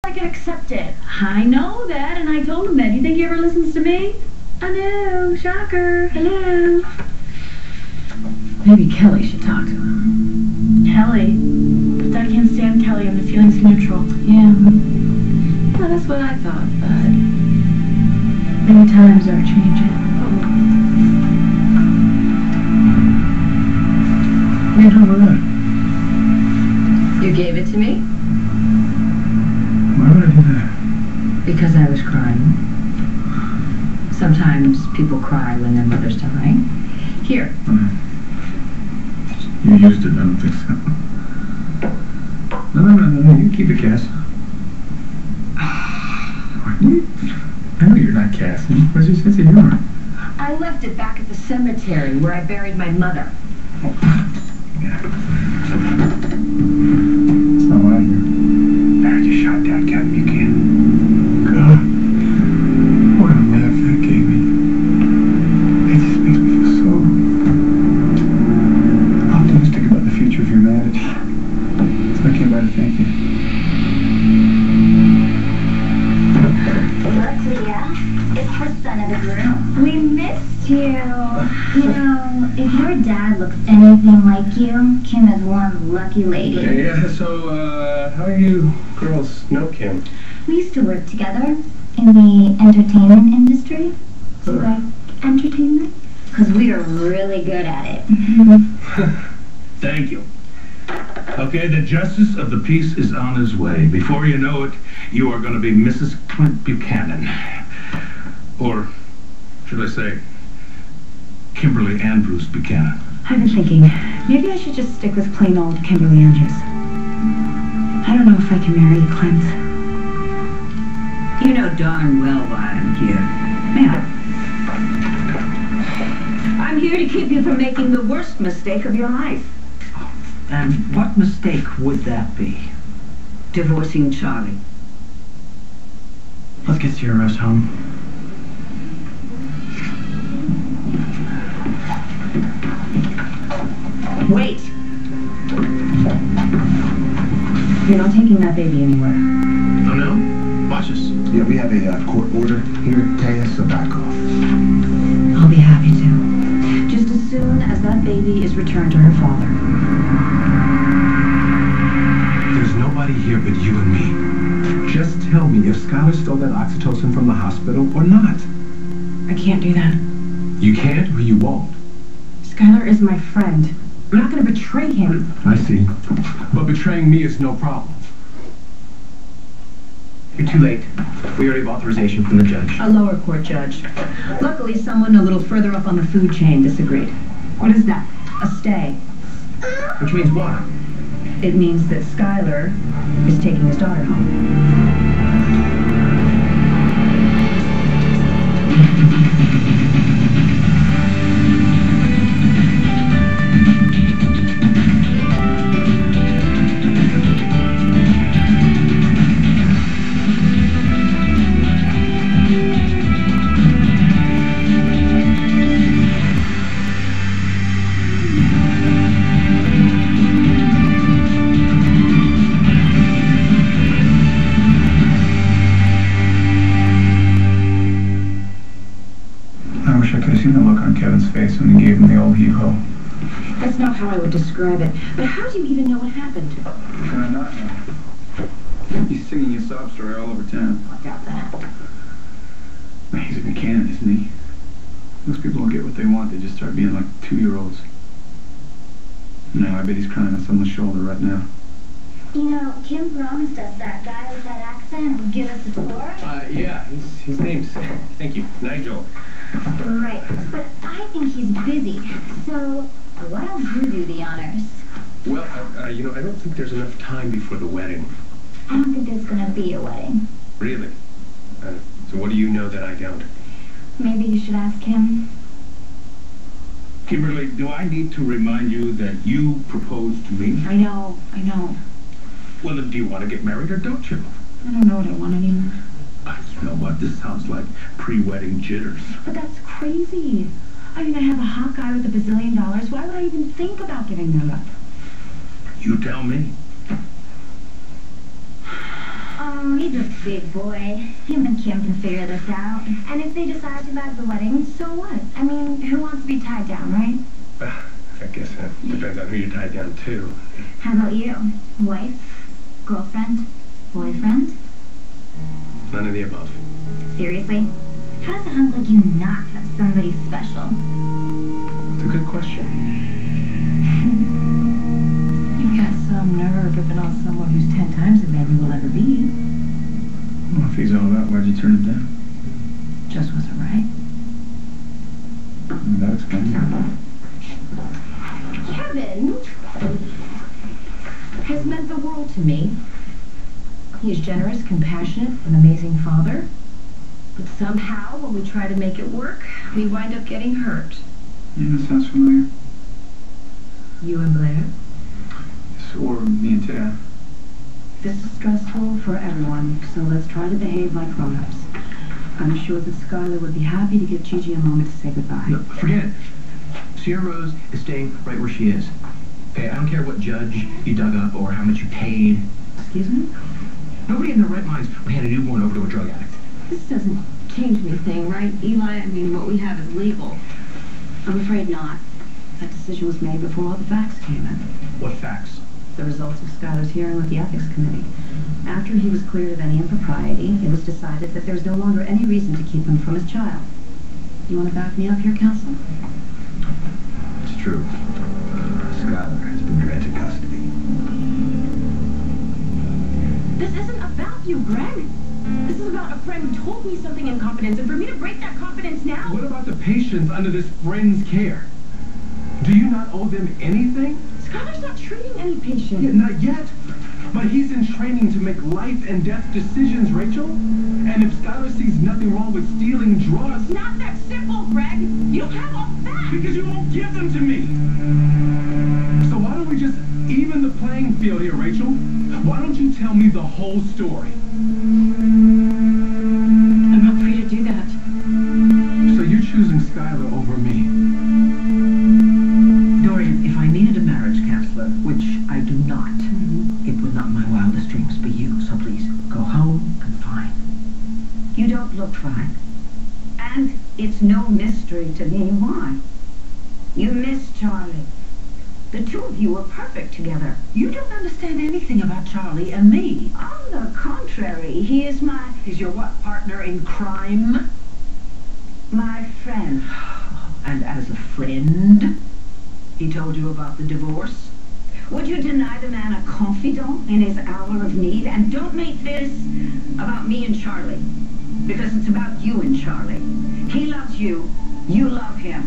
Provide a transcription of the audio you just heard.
I can accept it. I know that, and I told him that. You think he ever listens to me? I know, shocker. Hello. Maybe Kelly should talk to him. Kelly? But I can't stand Kelly and the feeling's neutral. Yeah. Well, that's what I thought, but many times are changing. What are you doing with that? You gave it to me? Why would I do that? Because I was crying. Sometimes people cry when their mother's dying. Here. You used it, I don't think so. No, you keep it, Cass. I know you're not Cass. Where's your sense of humor? I left it back at the cemetery where I buried my mother. Oh. Yeah. That's not what I hear. Barrett, you shot Dad, Captain Buchanan. God. What a laugh that gave me. It just makes me feel so optimistic about the future of humanity. So I came by to thank you. Look, Leah, it's the son of the groom. We missed you. You know, if your dad looks anything like you, Kim is one lucky lady. Yeah, so, how do you girls know Kim? We used to work together in the entertainment industry. Do you like entertainment? Because we are really good at it. Thank you. Okay, the justice of the peace is on his way. Before you know it, you are going to be Mrs. Clint Buchanan. Or, should I say, Kimberly Andrews Buchanan. I've been thinking, maybe I should just stick with plain old Kimberly Andrews. I don't know if I can marry you, Clint. You know darn well why I'm here. Ma'am. I'm here to keep you from making the worst mistake of your life. And what mistake would that be? Divorcing Charlie. Let's get to your rest home. Wait. You're not taking that baby anywhere. Oh, no? Watch us. Yeah, we have a court order here, Taya, so back off. I'll be happy to. Just as soon as that baby is returned to her father. There's nobody here but you and me. Just tell me if Skylar stole that oxytocin from the hospital or not. I can't do that. You can't or you won't. Skylar is my friend. I'm not going to betray him. I see. But betraying me is no problem. You're too late. We already have authorization from the judge. A lower court judge. Luckily, someone a little further up on the food chain disagreed. What is that? A stay. Which means what? It means that Skylar is taking his daughter home. I wish I could have seen the look on Kevin's face when he gave him the old heave-ho. That's not how I would describe it. But how do you even know what happened? Can I not know? He's singing his sob story all over town. I got that. He's a Buchanan, isn't he? Most people don't get what they want. They just start being like 2-year-olds. No, I bet he's crying on someone's shoulder right now. You know, Kim promised us that guy with that accent would give us a tour. Yeah, his name's, thank you, Nigel. Right, but I think he's busy. So, why don't you do the honors? Well, you know, I don't think there's enough time before the wedding. I don't think there's gonna be a wedding. Really? So what do you know that I don't? Maybe you should ask him. Kimberly, do I need to remind you that you proposed to me? I know. Well, then do you want to get married or don't you? I don't know what I want anymore. You know what? This sounds like pre-wedding jitters. But that's crazy. I mean, I have a hot guy with $1 bazillion. Why would I even think about giving that up? You tell me. Oh, he's a big boy. Him and Kim can figure this out. And if they decide to back the wedding, so what? I mean, who wants to be tied down, right? I guess that depends on who you're tied down to. How about you? Wife? Girlfriend? Boyfriend? None of the above. Seriously? How does a hunk like you not have somebody special? It's a good question. You've got some nerve ripping on someone who's 10 times the man you will ever be. Well, if he's all that, why'd you turn him down? Just wasn't right. That explains it. Kevin has meant the world to me. He is generous, compassionate, an amazing father. But somehow, when we try to make it work, we wind up getting hurt. Yeah, that sounds familiar. You and Blair? Or me and Ted. This is stressful for everyone, so let's try to behave like grown-ups. I'm sure that Skylar would be happy to give Gigi a moment to say goodbye. No, forget it. Sierra Rose is staying right where she is. Okay, I don't care what judge you dug up or how much you paid. Excuse me? Nobody in their right minds would hand a newborn over to a drug addict. This doesn't change anything, right, Eli? I mean, what we have is legal. I'm afraid not. That decision was made before all the facts came in. What facts? The results of Skylar's hearing with the ethics committee. After he was cleared of any impropriety, it was decided that there's no longer any reason to keep him from his child. You want to back me up here, counsel? It's true. Skylar has been granted custody. This isn't about you, Greg. This is about a friend who told me something in confidence, and for me to break that confidence now... What about the patients under this friend's care? Do you not owe them anything? Skylar's not treating any patient. Yeah, not yet. But he's in training to make life and death decisions, Rachel. And if Skylar sees nothing wrong with stealing drugs... It's not that simple, Greg. You don't have all the facts. Because you won't give them to me. So why don't we just even the playing field here, Rachel? Why don't you tell me the whole story? I'm not free to do that. So you're choosing Skylar over me? Dorian, if I needed a marriage counselor, which I do not, it would not my wildest dreams be you. So please, go home and fine. You don't look fine. And it's no mystery to me why. You miss Charlie. The two of you were perfect together. You don't understand anything about Charlie and me. On the contrary, he is He's your what, partner in crime? my friend. And as a friend, he told you about the divorce? Would you deny the man a confidant in his hour of need? And don't make this about me and Charlie, because it's about you and Charlie. He loves you. You love him.